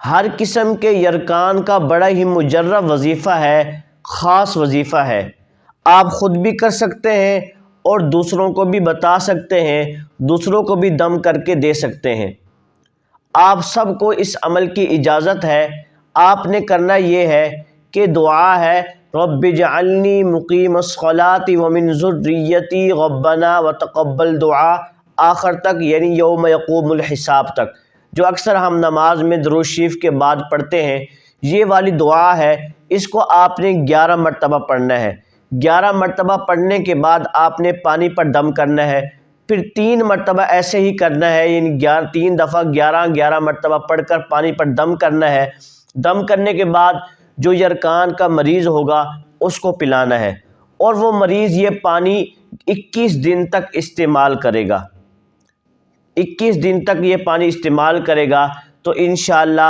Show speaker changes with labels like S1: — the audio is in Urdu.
S1: ہر قسم کے یرکان کا بڑا ہی مجرب وظیفہ ہے، خاص وظیفہ ہے۔ آپ خود بھی کر سکتے ہیں اور دوسروں کو بھی بتا سکتے ہیں، دوسروں کو بھی دم کر کے دے سکتے ہیں۔ آپ سب کو اس عمل کی اجازت ہے۔ آپ نے کرنا یہ ہے کہ دعا ہے رب اجعلنی مقیم الصلاۃ ومن ذریتی ربنا وتقبل دعا آخر تک، یعنی یوم یقوم الحساب تک، جو اکثر ہم نماز میں درود شریف کے بعد پڑھتے ہیں۔ یہ والی دعا ہے، اس کو آپ نے 11 مرتبہ پڑھنا ہے۔ 11 مرتبہ پڑھنے کے بعد آپ نے پانی پر دم کرنا ہے، پھر 3 مرتبہ ایسے ہی کرنا ہے، یعنی 3 دفعہ 11 مرتبہ پڑھ کر پانی پر دم کرنا ہے۔ دم کرنے کے بعد جو یرکان کا مریض ہوگا اس کو پلانا ہے، اور وہ مریض یہ پانی 21 دن تک استعمال کرے گا۔ 21 دن تک یہ پانی استعمال کرے گا تو انشاءاللہ